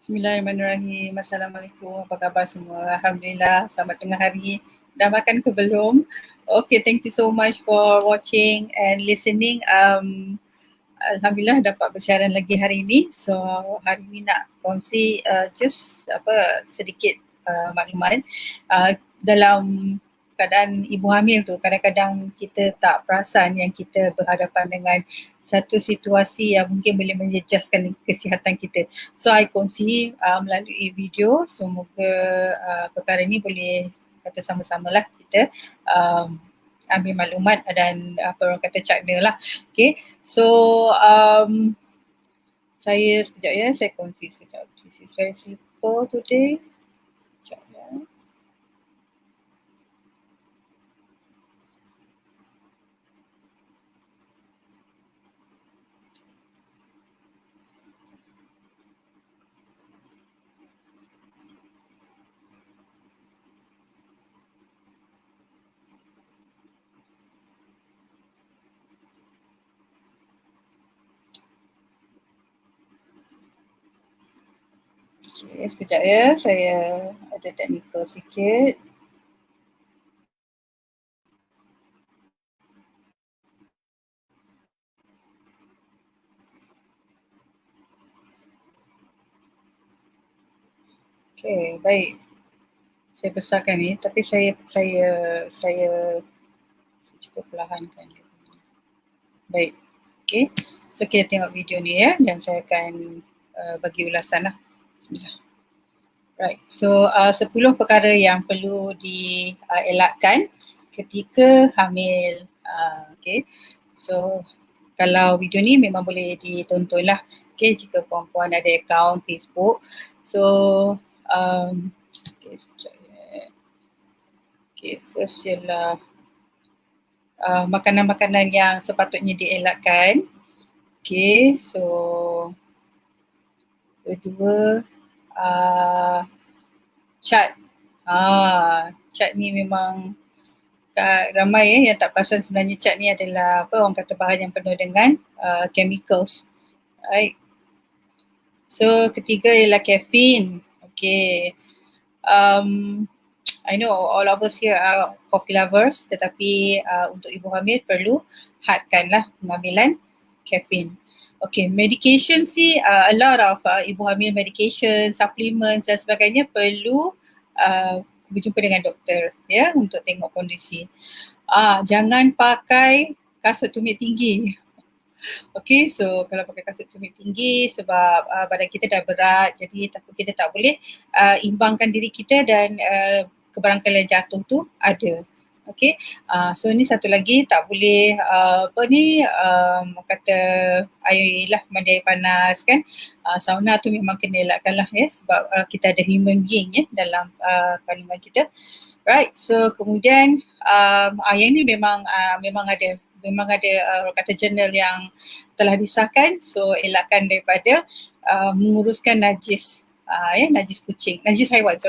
Bismillahirrahmanirrahim. Assalamualaikum. Apa khabar semua? Alhamdulillah. Selamat tengah hari. Dah makan ke belum? Okay, thank you so much for watching and listening. Alhamdulillah dapat bersiaran lagi hari ini. So hari ini nak kongsi sedikit maklumat. Dalam keadaan ibu hamil tu, kadang-kadang kita tak perasan yang kita berhadapan dengan satu situasi yang mungkin boleh menjejaskan kesihatan kita. So I kongsi melalui video. Semoga perkara ini boleh kata sama-sama lah kita ambil maklumat dan apa orang kata cakna lah. Okay, so saya sekejap ya, saya kongsi sekejap. This is very simple today. Sekejap ya. Okay, sekejap ya, saya ada technical sikit. Okay, baik. Saya besarkan ni, tapi saya cuba perlahankan. Baik. Okay. So kita tengok video ni ya, dan saya akan bagi ulasan lah. Bismillah. Right. So 10 perkara yang perlu dielakkan ketika hamil. Okay. So kalau video ni memang boleh ditonton lah. Okay, jika puan-puan ada akaun Facebook. So okay, sekejap ya. Okay, first ialah makanan-makanan yang sepatutnya dielakkan. Okay, so kedua cat. Cat ni memang ramai yang tak perasan sebenarnya cat ni adalah apa orang kata bahan yang penuh dengan chemicals. Right. So ketiga ialah caffeine. Okay. I know all of us here are coffee lovers, tetapi untuk ibu hamil perlu hadkanlah pengambilan caffeine. Okay, medication sih a lot of ibu hamil medication, supplements dan sebagainya perlu berjumpa dengan doktor ya untuk tengok kondisi. Jangan pakai kasut tumit tinggi. Okay, so kalau pakai kasut tumit tinggi sebab badan kita dah berat, jadi takut kita tak boleh imbangkan diri kita dan kebarangkalian jatuh tu ada. Okay, so ni satu lagi tak boleh kata air lah, mandi air panas kan. Sauna tu memang kena elakkan lah ya sebab kita ada human being ya dalam kandungan kita. Right, so kemudian yang ni memang ada orang kata jurnal yang telah disahkan. So elakkan daripada menguruskan najis najis kucing, najis haiwan.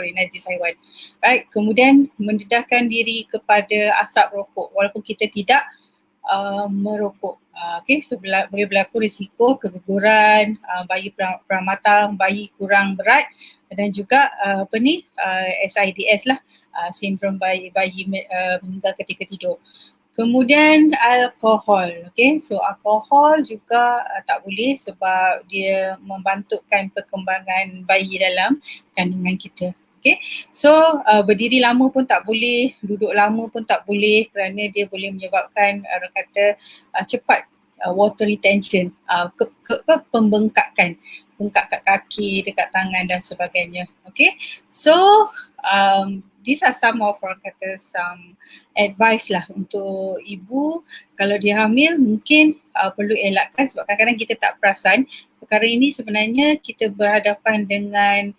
Right, kemudian mendedahkan diri kepada asap rokok walaupun kita tidak merokok. Okay, so boleh berlaku risiko keguguran, bayi pramatang, bayi kurang berat dan juga SIDS lah, sindrom bayi meninggal ketika tidur. Kemudian alkohol, okay, so alkohol juga tak boleh sebab dia membantukan perkembangan bayi dalam kandungan kita. Okay, so berdiri lama pun tak boleh, duduk lama pun tak boleh kerana dia boleh menyebabkan cepat water retention, pembengkakan, bengkak kat kaki, dekat tangan dan sebagainya. Okay, so these are some advice lah untuk ibu kalau dia hamil mungkin perlu elakkan sebab kadang-kadang kita tak perasan perkara ini sebenarnya kita berhadapan dengan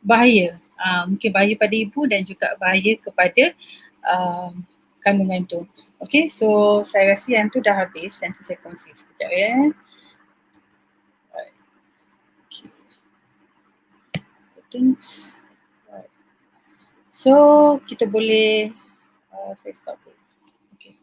bahaya. Mungkin bahaya pada ibu dan juga bahaya kepada kandungan tu. Okay, so saya rasa yang tu dah habis. Nanti saya kongsi sekejap ya. Right. Okay. Thanks. Right. So kita boleh saya stop dulu. Okay.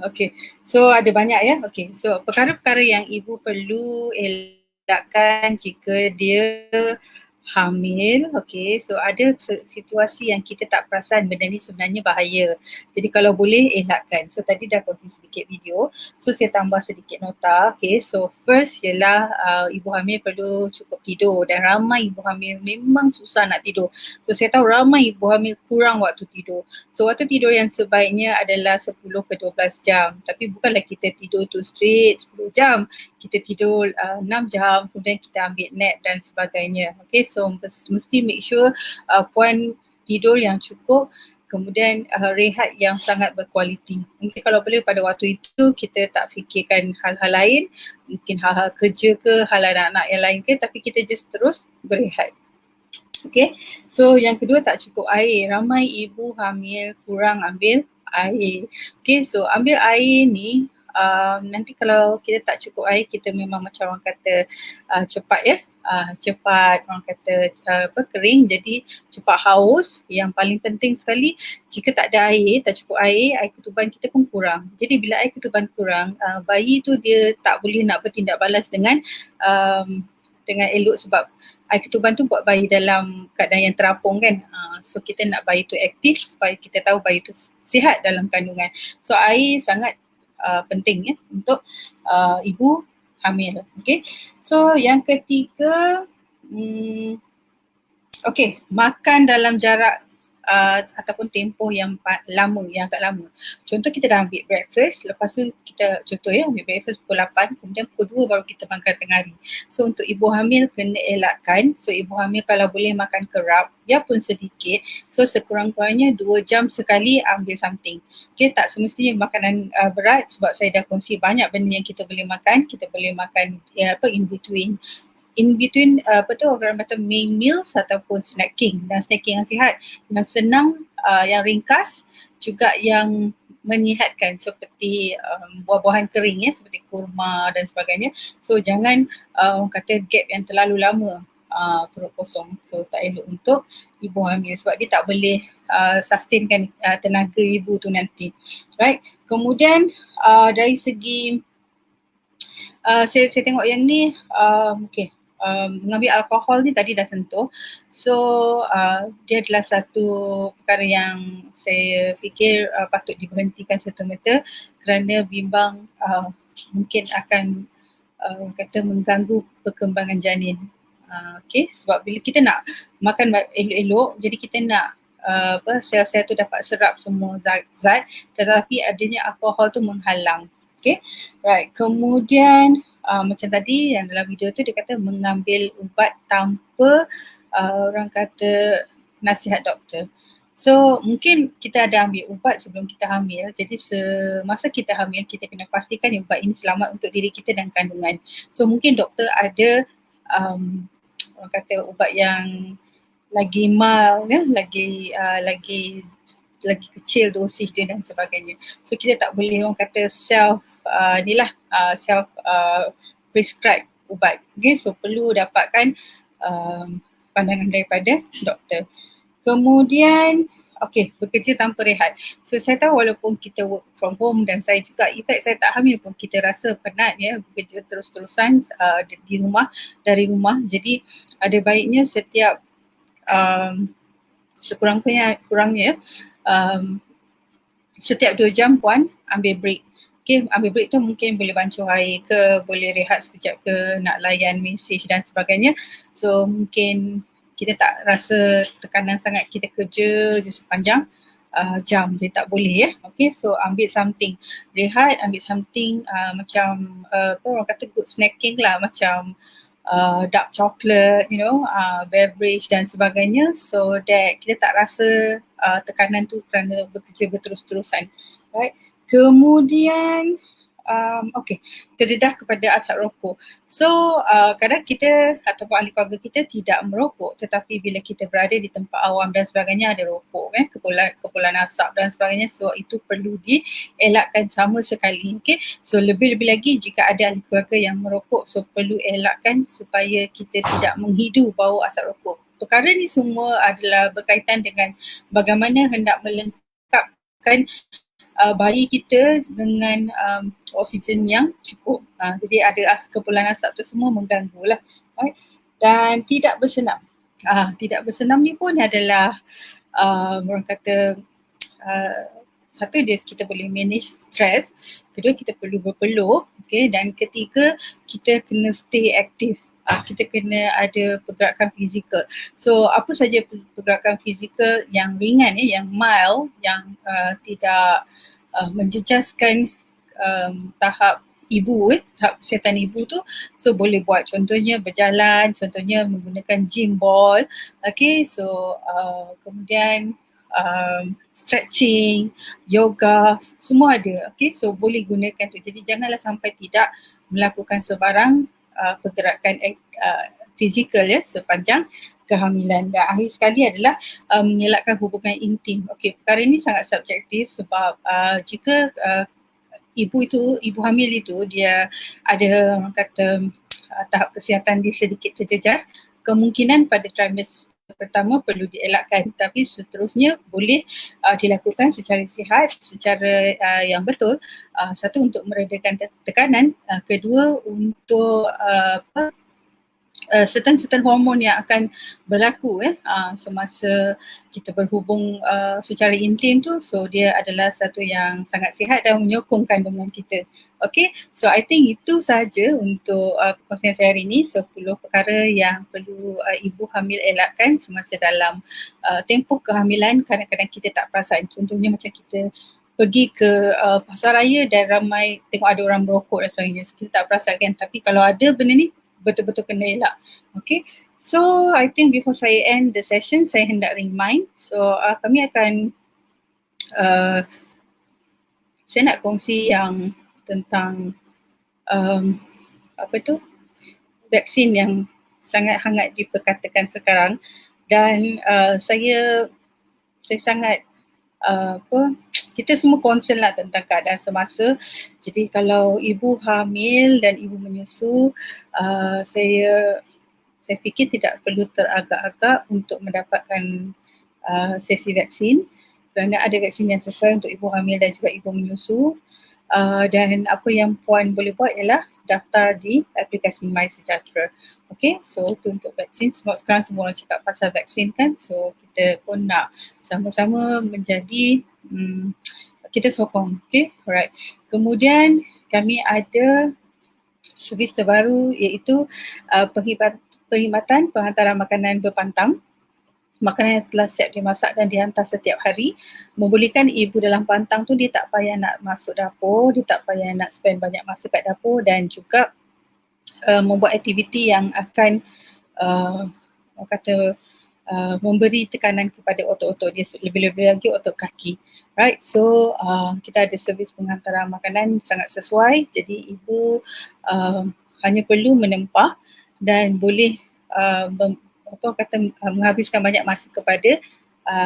Okay. So ada banyak ya. Okay. So perkara-perkara yang ibu perlu elakkan jika dia hamil. Okay. So ada situasi yang kita tak perasan benda ni sebenarnya bahaya. Jadi kalau boleh elakkan. So tadi dah kongsi sedikit video. So saya tambah sedikit nota. Okay. So first ialah ibu hamil perlu cukup tidur. Dan ramai ibu hamil memang susah nak tidur. So saya tahu ramai ibu hamil kurang waktu tidur. So waktu tidur yang sebaiknya adalah 10 ke 12 jam. Tapi bukanlah kita tidur tu straight 10 jam. Kita tidur 6 jam, kemudian kita ambil nap dan sebagainya. Okay, so mesti make sure puan tidur yang cukup, kemudian rehat yang sangat berkualiti. Mungkin kalau boleh pada waktu itu kita tak fikirkan hal-hal lain, mungkin hal-hal kerja ke, hal anak-anak yang lain ke, tapi kita just terus berehat. Okay, so yang kedua tak cukup air. Ramai ibu hamil kurang ambil air. Okay, so ambil air ni nanti kalau kita tak cukup air, kita memang macam orang kata cepat ya. Cepat orang kata kering, jadi cepat haus. Yang paling penting sekali, jika tak ada air, tak cukup air ketuban kita pun kurang. Jadi bila air ketuban kurang, bayi tu dia tak boleh nak bertindak balas dengan elok, sebab air ketuban tu buat bayi dalam keadaan yang terapung kan. So kita nak bayi tu aktif supaya kita tahu bayi tu sihat dalam kandungan. So air sangat penting ya untuk ibu hamil. Okay. So yang ketiga, okay, makan dalam jarak ataupun tempoh yang lama, yang agak lama. Contoh kita dah ambil breakfast, lepas tu kita contoh ya ambil breakfast pukul 8, kemudian pukul 2 baru kita makan tengah hari. So untuk ibu hamil kena elakkan. So ibu hamil kalau boleh makan kerap, ya pun sedikit. So sekurang-kurangnya 2 jam sekali ambil something. Okay, tak semestinya makanan berat, sebab saya dah kongsi banyak benda yang kita boleh makan. Kita boleh makan in between orang kata main meals ataupun snacking, dan snacking yang sihat, yang senang, yang ringkas, juga yang menyihatkan seperti buah-buahan kering ya, seperti kurma dan sebagainya. So jangan orang kata gap yang terlalu lama perut kosong. So tak elok untuk ibu hamil sebab dia tak boleh sustainkan tenaga ibu tu nanti. Right. Kemudian dari segi saya tengok yang ni okay. Mengambil alkohol ni tadi dah sentuh. So dia adalah satu perkara yang saya fikir patut diberhentikan serta-merta kerana bimbang mungkin akan kata mengganggu perkembangan janin. Okay, sebab bila kita nak makan elok-elok, jadi kita nak sel-sel tu dapat serap semua zat-zat, tetapi adanya alkohol tu menghalang. Okay, right. Kemudian macam tadi yang dalam video tu dia kata mengambil ubat tanpa orang kata nasihat doktor. So mungkin kita ada ambil ubat sebelum kita hamil, jadi semasa kita hamil kita kena pastikan ubat ini selamat untuk diri kita dan kandungan. So mungkin doktor ada orang kata ubat yang lagi mild ya, lagi kecil dosis dia dan sebagainya. So kita tak boleh orang kata self prescribe ubat. Okay, so perlu dapatkan pandangan daripada doktor. Kemudian bekerja tanpa rehat. So saya tahu walaupun kita work from home dan saya juga, in fact saya tak hamil pun kita rasa penat ya bekerja terus-terusan dari rumah. Jadi ada baiknya setiap sekurang-kurangnya setiap 2 jam puan ambil break. Okay, ambil break tu mungkin boleh bancuh air ke, boleh rehat sekejap ke, nak layan mesej dan sebagainya. So mungkin kita tak rasa tekanan sangat, kita kerja je sepanjang jam, jadi tak boleh ya. Okay, so ambil something, rehat, ambil something macam orang kata good snacking lah, macam dark chocolate, beverage dan sebagainya, so that kita tak rasa tekanan tu kerana bekerja berterus-terusan. Right. Kemudian terdedah kepada asap rokok. So kadang kita ataupun ahli keluarga kita tidak merokok, tetapi bila kita berada di tempat awam dan sebagainya ada rokok kan, kepulan asap dan sebagainya, so itu perlu dielakkan sama sekali. Okay, so lebih-lebih lagi jika ada ahli keluarga yang merokok, so perlu elakkan supaya kita tidak menghidu bau asap rokok. Perkara ni semua adalah berkaitan dengan bagaimana hendak melengkapkan bayi kita dengan oksigen yang cukup. Jadi ada kepulan asap tu semua mengganggu lah. Right? Dan tidak bersenam. Tidak bersenam ni pun adalah orang kata satu dia kita boleh manage stress, kedua kita perlu berpeluh, okay, dan ketiga kita kena stay aktif. Kita kena ada pergerakan fizikal. So apa saja pergerakan fizikal yang ringan yang mild, yang tidak menjejaskan tahap ibu, tahap kesihatan ibu tu, so boleh buat, contohnya berjalan, contohnya menggunakan gym ball, okay, so kemudian stretching, yoga, semua ada, okay, so boleh gunakan tu. Jadi janganlah sampai tidak melakukan sebarang pergerakan fizikal sepanjang kehamilan. Dan akhir sekali adalah mengelakkan hubungan intim. Okey, perkara ini sangat subjektif sebab jika ibu hamil itu dia ada orang kata tahap kesihatan dia sedikit terjejas, kemungkinan pada trimester pertama perlu dielakkan, tapi seterusnya boleh dilakukan secara sihat, secara yang betul. Satu, untuk meredakan tekanan, kedua untuk certain hormon yang akan berlaku semasa kita berhubung secara intim tu, so dia adalah satu yang sangat sihat dan menyokong kandungan kita. Okay, so I think itu sahaja untuk perkongsian saya hari ini, 10 perkara yang perlu ibu hamil elakkan semasa dalam tempoh kehamilan. Kadang-kadang kita tak perasan, contohnya macam kita pergi ke pasar raya dan ramai tengok ada orang merokok dan sebagainya, kita tak perasan kan, tapi kalau ada benda ni betul-betul kena elak. Okay, so I think before saya end the session, saya hendak remind, so kami akan saya nak kongsi yang tentang vaksin yang sangat hangat diperkatakan sekarang, dan saya sangat kita semua concern lah tentang keadaan semasa. Jadi kalau ibu hamil dan ibu menyusu, saya fikir tidak perlu teragak-agak untuk mendapatkan sesi vaksin, kerana ada vaksin yang sesuai untuk ibu hamil dan juga ibu menyusu. Dan apa yang puan boleh buat ialah daftar di aplikasi MySejahtera. Okay, so itu untuk vaksin. Sekarang semua orang cakap pasal vaksin kan, so kita pun nak sama-sama menjadi kita sokong. Okay, alright. Kemudian kami ada servis terbaru, iaitu perkhidmatan penghantaran makanan berpantang. Makanan yang telah siap dimasak dan dihantar setiap hari, membolehkan ibu dalam pantang tu dia tak payah nak masuk dapur, dia tak payah nak spend banyak masa kat dapur, dan juga membuat aktiviti yang akan memberi tekanan kepada otot-otot dia, lebih-lebih lagi otot kaki. Right, so kita ada servis penghantaran makanan sangat sesuai, jadi ibu hanya perlu menempah dan boleh menghabiskan banyak masa kepada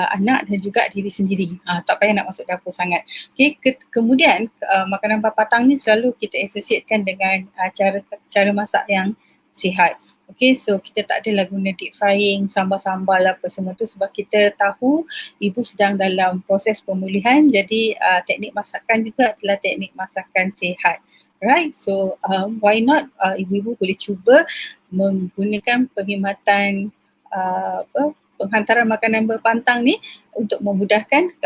anak dan juga diri sendiri. Tak payah nak masuk dapur sangat. Okay, kemudian makanan berpatang ni selalu kita associatekan dengan cara masak yang sihat. Okay, so kita tak adalah guna deep frying, sambal-sambal apa semua tu, sebab kita tahu ibu sedang dalam proses pemulihan, jadi teknik masakan juga adalah teknik masakan sihat. Right, so why not ibu-ibu boleh cuba menggunakan perkhidmatan penghantaran makanan berpantang ni untuk memudahkan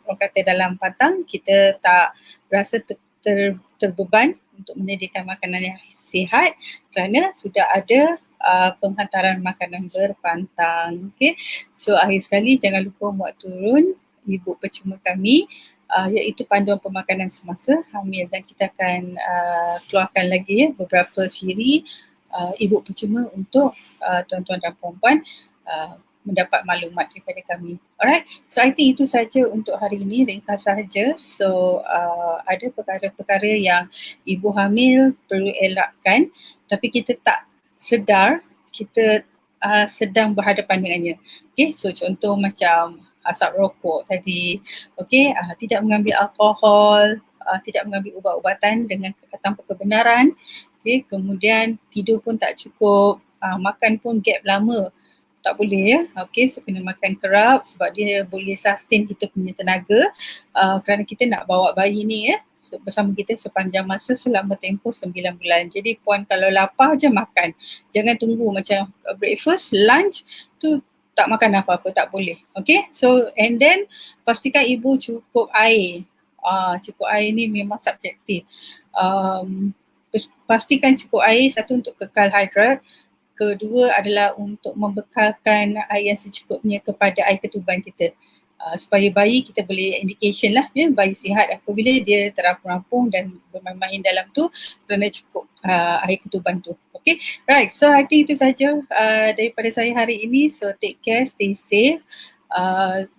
orang kata dalam pantang kita tak rasa terbeban untuk menyediakan makanan yang sihat, kerana sudah ada penghantaran makanan berpantang. Okay, so akhir sekali jangan lupa muat turun ibu percuma kami, iaitu panduan pemakanan semasa hamil, dan kita akan keluarkan lagi beberapa siri ibu percuma untuk tuan-tuan dan puan-puan mendapat maklumat daripada kami. Alright, so I think itu saja untuk hari ini, ringkas sahaja. So ada perkara-perkara yang ibu hamil perlu elakkan, tapi kita tak sedar kita sedang berhadapan dengannya. Okay, so contoh macam asap rokok tadi, okay, tidak mengambil alkohol, tidak mengambil ubat-ubatan tanpa kebenaran, okay, kemudian tidur pun tak cukup, makan pun gap lama, tak boleh ya. Okay, so kena makan kerap sebab dia boleh sustain kita punya tenaga kerana kita nak bawa bayi ni ya bersama kita sepanjang masa selama tempoh 9 bulan. Jadi puan kalau lapar je makan. Jangan tunggu macam breakfast, lunch tu tak makan apa-apa, tak boleh. Okay, so and then pastikan ibu cukup air. Cukup air ni memang subjektif. Pastikan cukup air, satu untuk kekal hidrat. Kedua adalah untuk membekalkan air yang secukupnya kepada air ketuban kita. Supaya bayi kita boleh indication lah ya, bayi sihat apabila dia terampung-rampung dan bermain-main dalam tu kerana cukup air ketuban tu. Okay, right, so I think itu saja daripada saya hari ini. So take care, stay safe.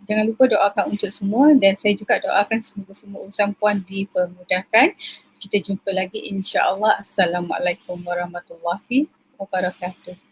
Jangan lupa doakan untuk semua dan saya juga doakan semoga semua urusan puan dipermudahkan. Kita jumpa lagi insya-Allah. Assalamualaikum warahmatullahi wabarakatuh.